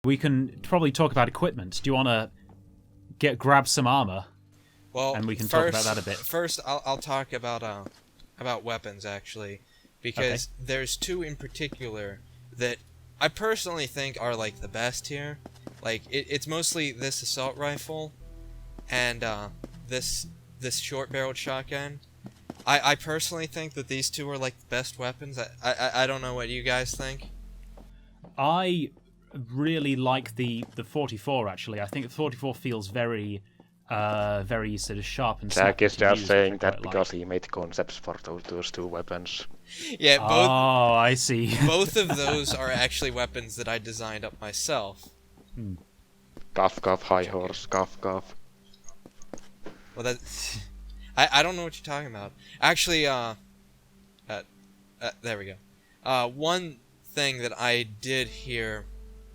We can probably talk about equipment. Do you want to grab some armor? Well, and we can talk about that a bit. First, I'll talk about weapons actually, because there's two in particular that I personally think are like the best here. Like it's mostly this assault rifle, and this short-barreled shotgun. I personally think that these two are like the best weapons. I don't know what you guys think. I really like the 44 actually. I think the 44 feels very sort of sharp and Jack is just saying that because like. he made concepts for those two weapons. Yeah, both. Oh, I see. Both of those are actually weapons that I designed up myself. Cuff, cuff, high horse, cuff, cuff. Well, that I don't know what you're talking about. Actually, there we go. One thing that I did hear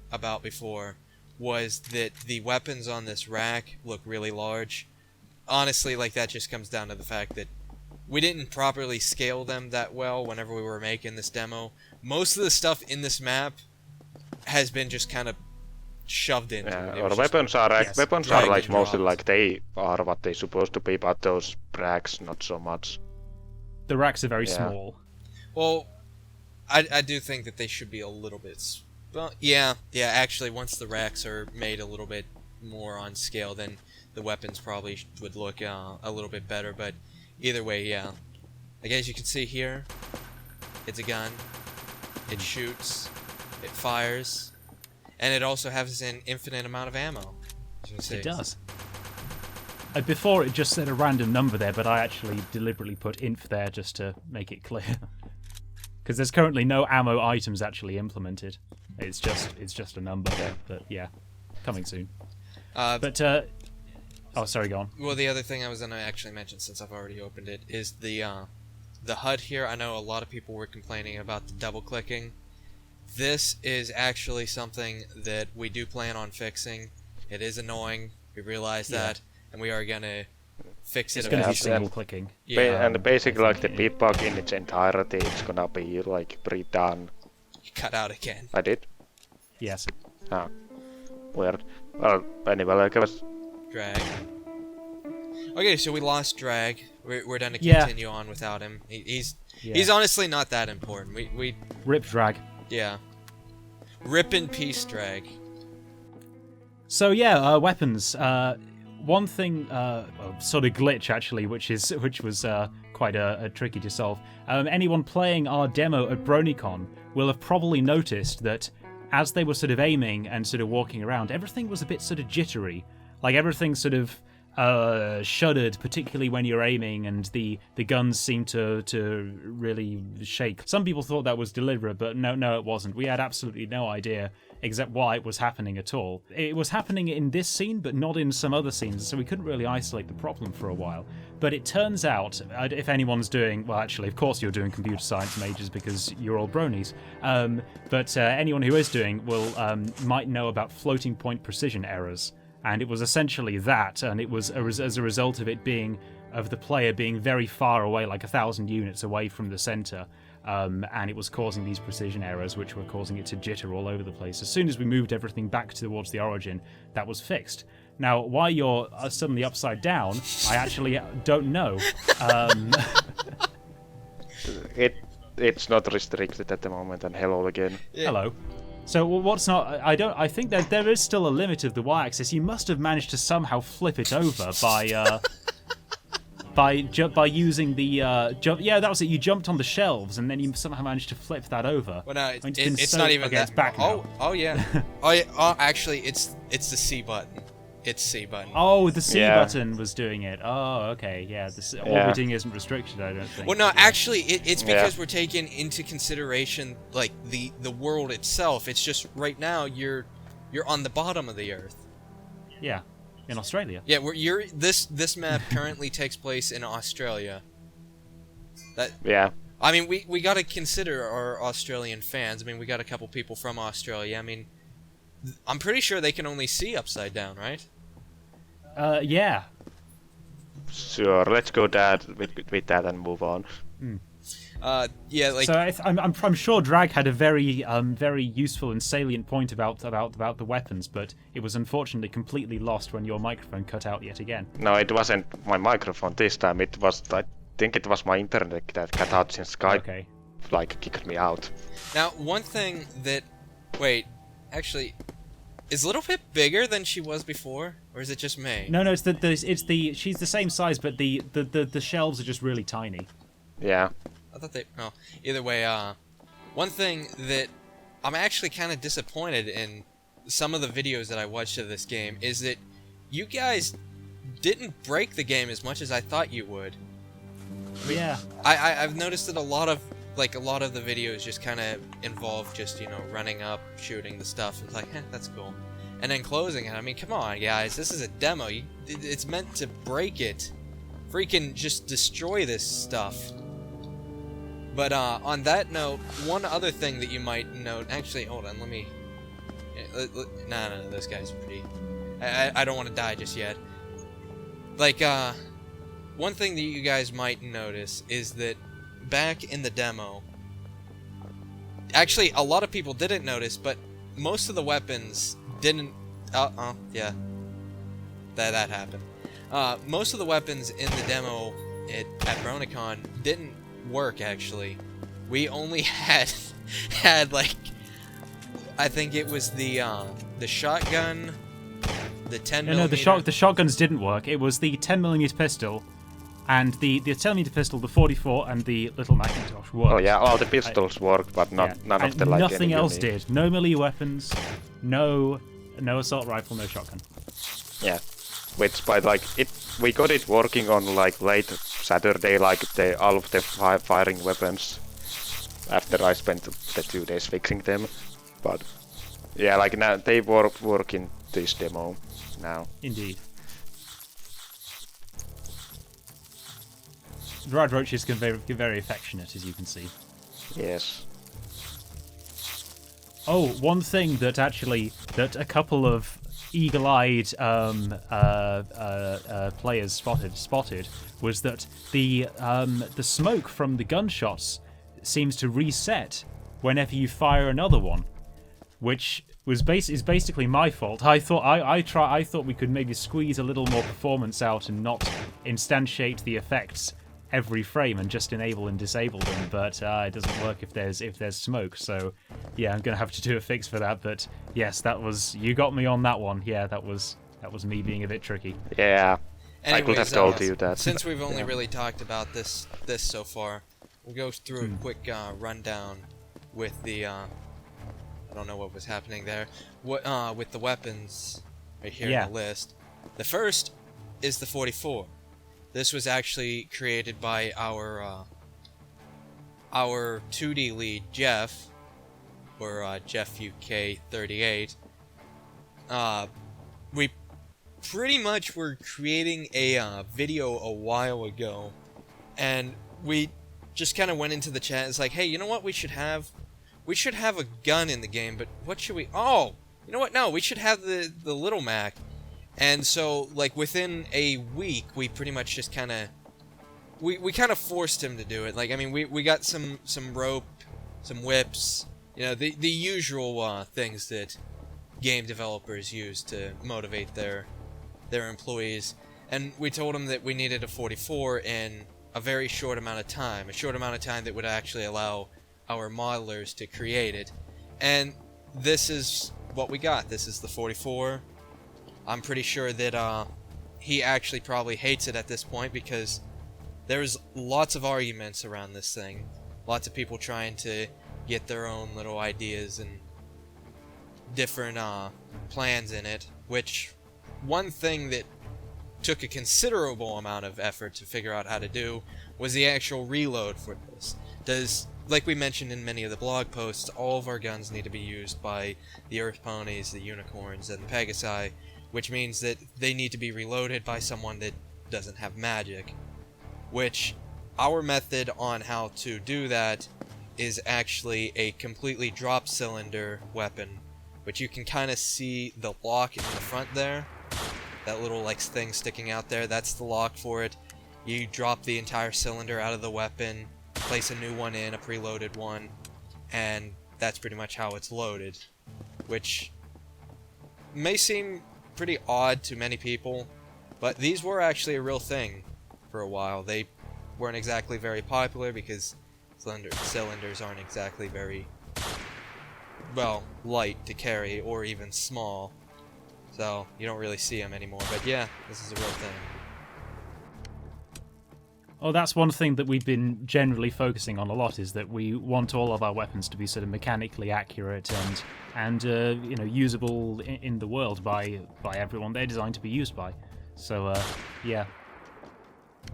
about before was that the weapons on this rack look really large. Honestly, like that just comes down to the fact that we didn't properly scale them that well whenever we were making this demo. Most of the stuff in this map has been just kind of shoved into it. Our weapons are like mostly like they are what they're supposed to be, but those racks not so much. The racks are very small. Well, I do think that they should be a little bit. Well, yeah. Actually, once the racks are made a little bit more on scale, then the weapons probably would look a little bit better. But either way, yeah. Like as you can see here, it's a gun. It shoots. It fires. And it also has an infinite amount of ammo. As you can see. It does. Before it just said a random number there, but I actually deliberately put inf there just to make it clear. Because there's currently no ammo items actually implemented. It's just a number. But yeah, coming soon. Oh, sorry, go on. Well, the other thing I was going to actually mention, since I've already opened it, is the HUD here. I know a lot of people were complaining about the double-clicking. This is actually something that we do plan on fixing. It is annoying. We realize that, and we are going to fix it. It's going to be single-clicking. Yeah. And basically, like the pit bug in its entirety, it's going to be like redone. You cut out again. I did? Yes. Ah, weird. Well, anyway, like I was... Drag. Okay, so we lost Drag. We're done to continue on without him. He's honestly not that important. We Rip Drag. Yeah. Rip in peace, Drag. So yeah, weapons. One thing, sort of glitch actually, which was quite tricky to solve. Anyone playing our demo at BronyCon will have probably noticed that as they were sort of aiming and sort of walking around, everything was a bit sort of jittery. Like everything sort of shuddered, particularly when you're aiming, and the guns seemed to really shake. Some people thought that was deliberate, but no, it wasn't. We had absolutely no idea except why it was happening at all. It was happening in this scene, but not in some other scenes, so we couldn't really isolate the problem for a while. But it turns out, if anyone's doing, well, actually, of course you're doing computer science majors because you're all bronies, but anyone who is doing might know about floating point precision errors. And it was essentially that, and it was as a result of it being, of the player being very far away, like 1,000 units away from the center, and it was causing these precision errors, which were causing it to jitter all over the place. As soon as we moved everything back towards the origin, that was fixed. Now, why you're suddenly upside down, I actually don't know. It's not restricted at the moment, and hello again. Yeah. Hello. So what's not? I think that there is still a limit of the y-axis. You must have managed to somehow flip it over by using the jump. Yeah, that was it. You jumped on the shelves, and then you somehow managed to flip that over. Well, no, it's not even that. It's back now. Oh yeah. Oh, actually, it's the C button. It's C button. Oh, the C button was doing it. Oh, okay, yeah. Orbiting isn't restricted, I don't think. Well, no, actually, it's because we're taking into consideration like the world itself. It's just right now you're on the bottom of the Earth. Yeah, in Australia. Yeah, this map currently takes place in Australia. I mean, we got to consider our Australian fans. I mean, we got a couple people from Australia. I mean, I'm pretty sure they can only see upside down, right? Yeah. Sure, let's go with that and move on. Yeah, like... So I'm sure Drag had a very useful and salient point about the weapons, but it was unfortunately completely lost when your microphone cut out yet again. No, it wasn't my microphone this time. It was, I think it was my internet that cut out since Skype like kicked me out. Now, one thing that... Wait, actually... Is Little Pip bigger than she was before? Or is it just me? No, it's she's the same size, but the shelves are just really tiny. Yeah. I thought they... Oh, either way, one thing that I'm actually kind of disappointed in some of the videos that I watched of this game is that you guys didn't break the game as much as I thought you would. I mean, Yeah. I've noticed that a lot of the videos just kind of involve just, you know, running up, shooting the stuff. It's like, that's cool. And then closing it. I mean, come on, guys. This is a demo. It's meant to break it. Freaking just destroy this stuff. But on that note, one other thing that you might note... Actually, hold on. Let me... No, this guy's pretty... I don't want to die just yet. Like, one thing that you guys might notice is that back in the demo... Actually, a lot of people didn't notice, but most of the weapons didn't... yeah. That happened. Most of the weapons in the demo at BronyCon didn't work, actually. We only had like... I think it was the shotgun, the 10mm... No, the shotguns didn't work. It was the 10mm pistol, and the 10mm pistol, the 44, and the little Macintosh worked. Oh yeah, all the pistols worked, but none of the like nothing else unique. did. No melee weapons, no assault rifle, no shotgun. Yeah, which by like we got it working on like late Saturday, like all of the firing weapons. After I spent the 2 days fixing them, but yeah, like now they work in this demo now. Indeed. Dried roaches can be very affectionate, as you can see. Yes. Oh, one thing that a couple of eagle-eyed players spotted was that the smoke from the gunshots seems to reset whenever you fire another one, which is basically my fault. I thought we could maybe squeeze a little more performance out and not instantiate the effects every frame and just enable and disable them, but it doesn't work if there's smoke. So yeah, I'm gonna have to do a fix for that. But yes, you got me on that one. Yeah, that was me being a bit tricky. Yeah. Anyways, I could have told you that. Since we've only really talked about this so far, we'll go through a quick rundown with the I don't know what was happening there. With the weapons right here in the list. The first is the 44. This was actually created by our 2D lead Jeff, or Jeff UK 38. We pretty much were creating a video a while ago, and we just kind of went into the chat. It's like, hey, you know what we should have? We should have a gun in the game, but what should we... Oh, you know what? No, we should have the Little Mac. And so, like, within a week, we pretty much just kind of... We kind of forced him to do it. Like, I mean, we got some rope, some whips, you know, the usual things that game developers use to motivate their employees. And we told him that we needed a 44 in a very short amount of time. A short amount of time that would actually allow our modelers to create it. And this is what we got. This is the 44. I'm pretty sure that he actually probably hates it at this point, because there's lots of arguments around this thing. Lots of people trying to get their own little ideas and different plans in it, which one thing that took a considerable amount of effort to figure out how to do was the actual reload for this. Like we mentioned in many of the blog posts, all of our guns need to be used by the Earth Ponies, the Unicorns, and the Pegasi, which means that they need to be reloaded by someone that doesn't have magic. Which, our method on how to do that is actually a completely drop cylinder weapon, which you can kind of see the lock in the front there. That little like thing sticking out there, that's the lock for it. You drop the entire cylinder out of the weapon, place a new one in, a preloaded one, and that's pretty much how it's loaded, which may seem pretty odd to many people, but these were actually a real thing for a while. They weren't exactly very popular because cylinders aren't exactly very, well, light to carry or even small, so you don't really see them anymore. But yeah, this is a real thing. Oh, that's one thing that we've been generally focusing on a lot, is that we want all of our weapons to be sort of mechanically accurate and usable in the world by everyone they're designed to be used by. So yeah.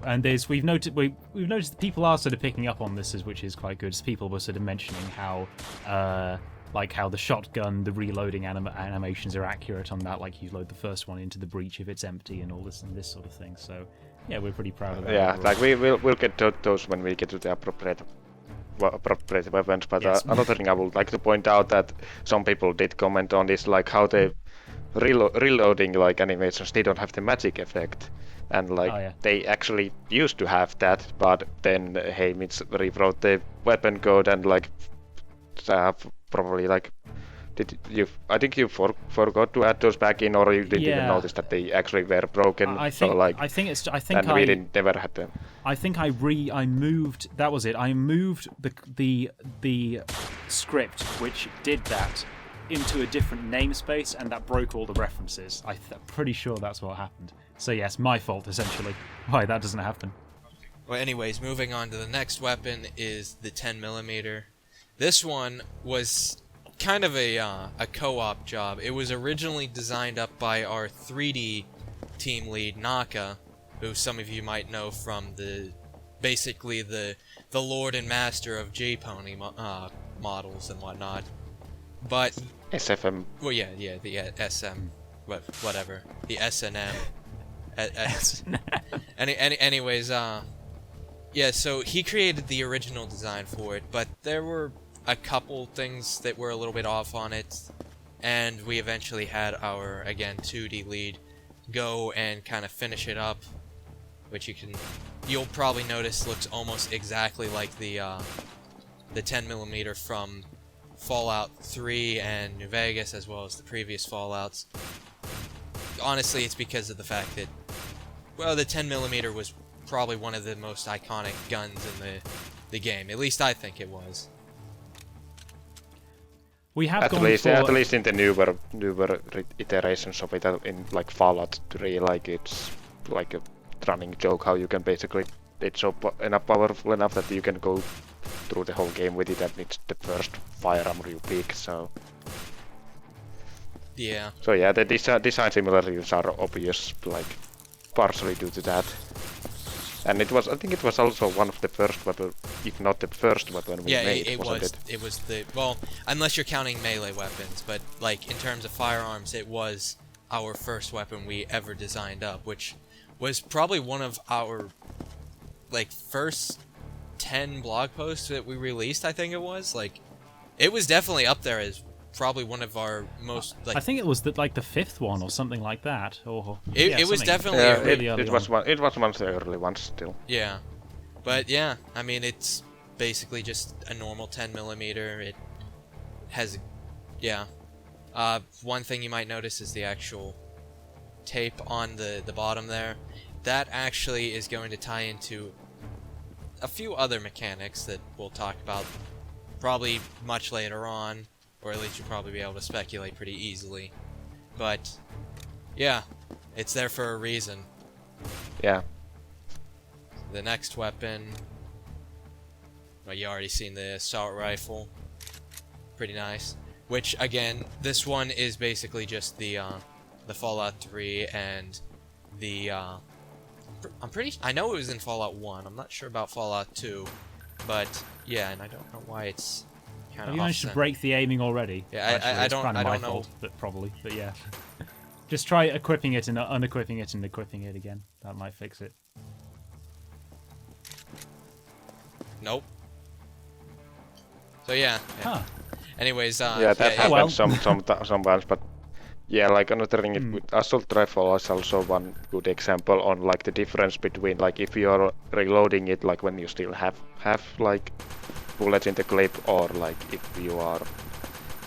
And we've noticed that people are sort of picking up on this, which is quite good. People were sort of mentioning how how the shotgun, the reloading animations are accurate on that. Like you load the first one into the breech if it's empty, and all this sort of thing. So yeah, we're pretty proud of that. Yeah, like we'll get to those when we get to the appropriate weapons. But Yes. another thing I would like to point out that some people did comment on is like how the reloading like animations, they don't have the magic effect. And like they actually used to have that, but then Heimitz rewrote the weapon code and like probably like I think you forgot to add those back in, or you didn't even notice that they actually were broken. I think we didn't never had them. I think I moved. That was it. I moved the script which did that into a different namespace, and that broke all the references. I'm pretty sure that's what happened. So yes, my fault essentially. Why that doesn't happen. Well, anyways, moving on to the next weapon is the 10mm. This one was kind of a co-op job. It was originally designed up by our 3D team lead Naka, who some of you might know from basically the lord and master of J-Pony models and whatnot. But SFM. Well, yeah, the SM, whatever, the SNM. Anyways, yeah. So he created the original design for it, but there were a couple things that were a little bit off on it, and we eventually had our, again, 2D lead go and kind of finish it up, which you'll probably notice looks almost exactly like the 10mm from Fallout 3 and New Vegas, as well as the previous Fallouts. Honestly, it's because of the fact that, well, the 10mm was probably one of the most iconic guns in the game. At least I think it was. We have at least in the newer iterations of it, in like Fallout 3, like it's like a running joke how you can basically, it's so enough powerful enough that you can go through the whole game with it, and it's the first firearm you pick. So yeah. So yeah, the design similarities are obvious, like partially due to that. And I think it was also one of the first weapon, if not the first weapon we made, wasn't it? It was well, unless you're counting melee weapons, but like in terms of firearms, it was our first weapon we ever designed up, which was probably one of our like first 10 blog posts that we released. I think it was it was definitely up there as probably one of our most I think it was the fifth one or something like that. Or it was definitely it was one of the early ones still. Yeah, but yeah, I mean it's basically just a normal 10mm. It has one thing you might notice is the actual tape on the bottom there. That actually is going to tie into a few other mechanics that we'll talk about probably much later on, or at least you'll probably be able to speculate pretty easily. But yeah, it's there for a reason. Yeah. The next weapon, well, you already seen the assault rifle. Pretty nice. Which again, this one is basically just the Fallout 3 and the I know it was in Fallout 1. I'm not sure about Fallout 2, but yeah, and I don't know why it's kind of. Have you managed to break the aiming already? Yeah, actually, I don't know. Fault, but yeah. Just try equipping it and unequipping it and equipping it again. That might fix it. Nope. So yeah. Huh. Anyways, that happens sometimes, but Yeah, like another thing with assault rifle is also one good example on like the difference between like if you're reloading it like when you still have like bullets in the clip, or like if you are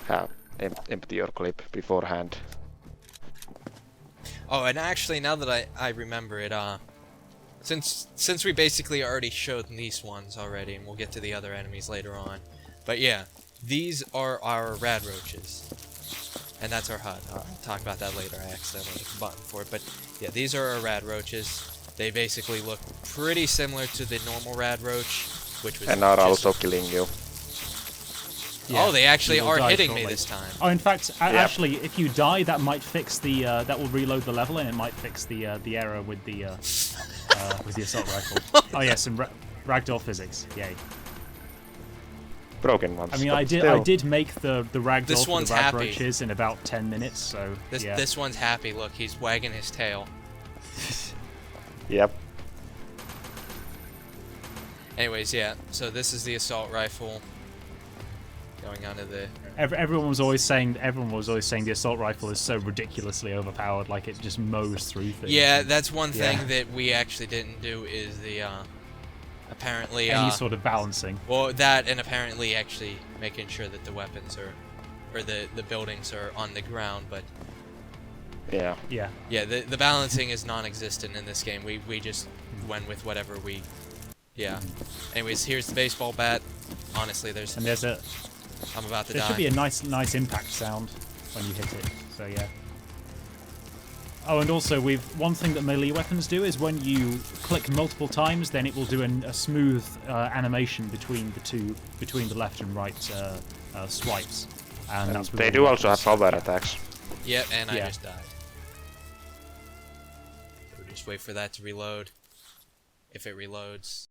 have empty your clip beforehand. Oh, and actually, now that I remember it, since we basically already showed these ones already, and we'll get to the other enemies later on, but yeah, these are our rad roaches, and that's our HUD. I'll talk about that later. I accidentally hit the button for it, but yeah, these are our rad roaches. They basically look pretty similar to the normal rad roach, which was And are just... also killing you. Oh, they actually you will are die hitting me shortly. this time. Oh, in fact, actually, if you die, that might fix the that will reload the level, and it might fix the error with the assault rifle. Oh yes, some ragdoll physics. Yay. Broken ones. I mean, but I still. did make the ragdoll This for one's the rad happy. roaches in about 10 minutes, so yeah. This one's happy. Look, he's wagging his tail. Yep. Anyways, yeah. So this is the assault rifle. Going on to the... Everyone was always saying the assault rifle is so ridiculously overpowered, like it just mows through things. Yeah, that's one thing Yeah. that we actually didn't do is the apparently Any sort of balancing. well, that, and apparently actually making sure that the weapons are, or the buildings are on the ground, but Yeah. Yeah. yeah, the balancing is non-existent in this game. We just went with whatever we... Yeah. Anyways, here's the baseball bat. Honestly, And there's a I'm about to there die. should be a nice impact sound when you hit it. So yeah. Oh, and also one thing that melee weapons do is when you click multiple times, then it will do a smooth animation between the left and right swipes. And that's with They all do the also have weapons. power attacks. Yep, and I Yeah. just died. So just wait for that to reload. If it reloads.